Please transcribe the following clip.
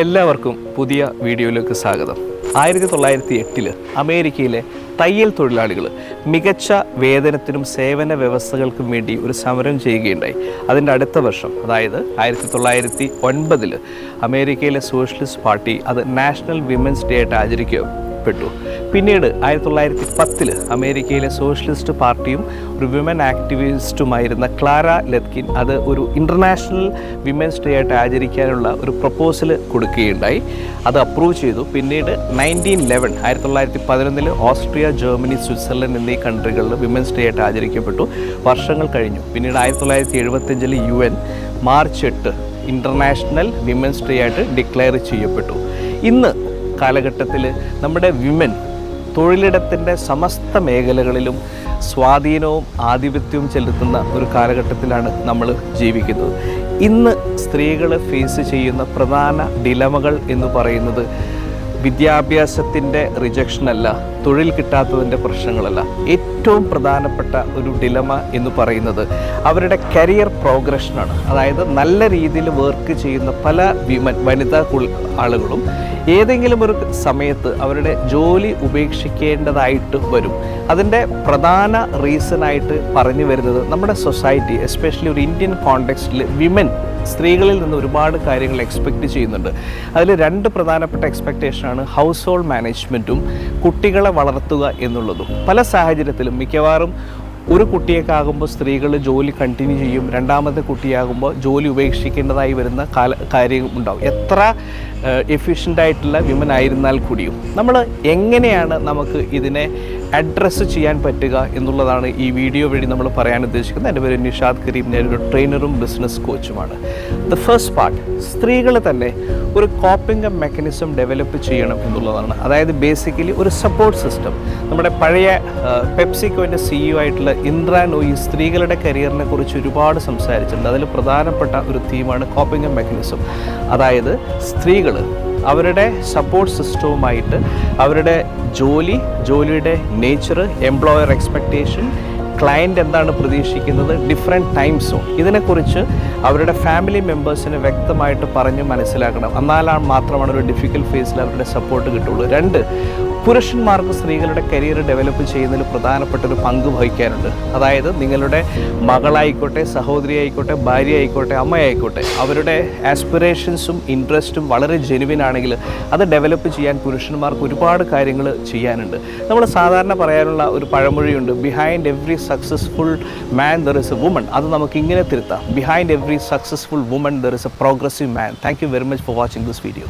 എല്ലാവർക്കും പുതിയ വീഡിയോയിലേക്ക് സ്വാഗതം. 1908 അമേരിക്കയിലെ തയ്യൽ തൊഴിലാളികൾ മികച്ച വേതനത്തിനും സേവന വ്യവസ്ഥകൾക്കും വേണ്ടി ഒരു സമരം ചെയ്യുകയുണ്ടായി. അതിൻ്റെ അടുത്ത വർഷം, അതായത് 1909 അമേരിക്കയിലെ സോഷ്യലിസ്റ്റ് പാർട്ടി അത് നാഷണൽ വിമൻസ് ഡേ ആയിട്ട് ആചരിക്കപ്പെട്ടു. പിന്നീട് 1910 അമേരിക്കയിലെ സോഷ്യലിസ്റ്റ് പാർട്ടിയും ഒരു വിമൻ ആക്ടിവിസ്റ്റുമായിരുന്ന ക്ലാര ലെത്കിൻ അത് ഒരു ഇൻ്റർനാഷണൽ വിമൻസ് ഡേ ആയിട്ട് ആചരിക്കാനുള്ള ഒരു പ്രപ്പോസൽ കൊടുക്കുകയുണ്ടായി. അത് അപ്രൂവ് ചെയ്തു. പിന്നീട് 1911 ഓസ്ട്രിയ, ജർമ്മനി, സ്വിറ്റ്സർലൻഡ് എന്നീ കൺട്രികളിൽ വിമൻസ് ഡേ ആയിട്ട് ആചരിക്കപ്പെട്ടു. വർഷങ്ങൾ കഴിഞ്ഞു. പിന്നീട് 1975 UN March 8 international women's day ആയിട്ട് ഡിക്ലെയർ ചെയ്യപ്പെട്ടു. ഇന്ന് കാലഘട്ടത്തിൽ നമ്മുടെ വിമൻ തൊഴിലിടത്തിൻ്റെ സമസ്ത മേഖലകളിലും സ്വാധീനവും ആധിപത്യവും ചെലുത്തുന്ന ഒരു കാലഘട്ടത്തിലാണ് നമ്മൾ ജീവിക്കുന്നത്. ഇന്ന് സ്ത്രീകൾ ഫേസ് ചെയ്യുന്ന പ്രധാന ഡിലമകൾ എന്ന് പറയുന്നത് വിദ്യാഭ്യാസത്തിൻ്റെ റിജക്ഷനല്ല, തൊഴിൽ കിട്ടാത്തതിൻ്റെ പ്രശ്നങ്ങളല്ല. ഏറ്റവും പ്രധാനപ്പെട്ട ഒരു ഡിലമ എന്ന് പറയുന്നത് അവരുടെ കരിയർ പ്രോഗ്രഷനാണ്. അതായത് നല്ല രീതിയിൽ വർക്ക് ചെയ്യുന്ന പല വനിതാ ആളുകളും ഏതെങ്കിലും ഒരു സമയത്ത് അവരുടെ ജോലി ഉപേക്ഷിക്കേണ്ടതായിട്ട് വരും. അതിൻ്റെ പ്രധാന റീസണായിട്ട് പറഞ്ഞു വരുന്നത് നമ്മുടെ സൊസൈറ്റി, എസ്പെഷ്യലി ഒരു ഇന്ത്യൻ കോണ്ടെക്സ്റ്റിൽ വിമൻ സ്ത്രീകളിൽ നിന്ന് ഒരുപാട് കാര്യങ്ങൾ എക്സ്പെക്റ്റ് ചെയ്യുന്നുണ്ട്. അതിൽ രണ്ട് പ്രധാനപ്പെട്ട എക്സ്പെക്റ്റേഷനാണ് ഹൗസ് ഹോൾഡ് മാനേജ്മെൻറ്റും കുട്ടികളെ വളർത്തുക എന്നുള്ളതും. പല സാഹചര്യത്തിലും മിക്കവാറും ഒരു കുട്ടിയൊക്കെ സ്ത്രീകൾ ജോലി കണ്ടിന്യൂ ചെയ്യും. രണ്ടാമത്തെ കുട്ടിയാകുമ്പോൾ ജോലി ഉപേക്ഷിക്കേണ്ടതായി വരുന്ന കാര്യം ഉണ്ടാവും. എത്ര എഫിഷ്യൻ്റായിട്ടുള്ള വിമൻ ആയിരുന്നാൽ കൂടിയും നമ്മൾ എങ്ങനെയാണ് നമുക്ക് ഇതിനെ അഡ്രസ്സ് ചെയ്യാൻ പറ്റുക എന്നുള്ളതാണ് ഈ വീഡിയോ വഴി നമ്മൾ പറയാൻ ഉദ്ദേശിക്കുന്നത്. എൻ്റെ പേര് നിഷാദ് കരീം, ഞാനൊരു ട്രെയിനറും ബിസിനസ് കോച്ചുമാണ്. ദ ഫസ്റ്റ് പാർട്ട്, സ്ത്രീകൾ തന്നെ ഒരു കോപ്പിംഗ് മെക്കാനിസം ഡെവലപ്പ് ചെയ്യണം എന്നുള്ളതാണ്. അതായത് ബേസിക്കലി ഒരു സപ്പോർട്ട് സിസ്റ്റം. നമ്മുടെ പഴയ പെപ്സിക്കോൻ്റെ CEO ആയിട്ടുള്ള ഇന്ദ്രാ നോയി സ്ത്രീകളുടെ കരിയറിനെ കുറിച്ച് ഒരുപാട് സംസാരിച്ചിട്ടുണ്ട്. അതിൽ പ്രധാനപ്പെട്ട ഒരു തീമാണ് കോപ്പിംഗ് മെക്കാനിസം. അതായത് സ്ത്രീകൾ അവരുടെ സപ്പോർട്ട് സിസ്റ്റവുമായിട്ട് അവരുടെ ജോലിയുടെ നേച്ചർ, എംപ്ലോയർ എക്സ്പെക്റ്റേഷൻ, ക്ലയൻറ്റ് എന്താണ് പ്രതീക്ഷിക്കുന്നത്, ഡിഫറെൻറ്റ് ടൈം സോൺ, ഇതിനെക്കുറിച്ച് അവരുടെ ഫാമിലി മെമ്പേഴ്സിനെ വ്യക്തമായിട്ട് പറഞ്ഞ് മനസ്സിലാക്കണം. എന്നാലാണ് മാത്രമാണ് ഒരു ഡിഫിക്കൽട്ട് ഫേസിൽ അവരുടെ സപ്പോർട്ട് കിട്ടുള്ളൂ. 2, പുരുഷന്മാർക്ക് സ്ത്രീകളുടെ കരിയർ ഡെവലപ്പ് ചെയ്യുന്നതിൽ പ്രധാനപ്പെട്ട ഒരു പങ്ക് വഹിക്കാനുണ്ട്. അതായത് നിങ്ങളുടെ മകളായിക്കോട്ടെ, സഹോദരി ആയിക്കോട്ടെ, ഭാര്യ ആയിക്കോട്ടെ, അമ്മയായിക്കോട്ടെ, അവരുടെ ആസ്പിറേഷൻസും ഇൻട്രസ്റ്റും വളരെ ജെനുവിൻ ആണെങ്കിൽ അത് ഡെവലപ്പ് ചെയ്യാൻ പുരുഷന്മാർക്ക് ഒരുപാട് കാര്യങ്ങൾ ചെയ്യാനുണ്ട്. നമ്മൾ സാധാരണ പറയാനുള്ള ഒരു പഴമൊഴിയുണ്ട്, behind every successful man there is a woman. അത് നമുക്ക് ഇങ്ങനെ തിരുത്താം, behind every successful woman there is a progressive man. Thank you very much for watching this video.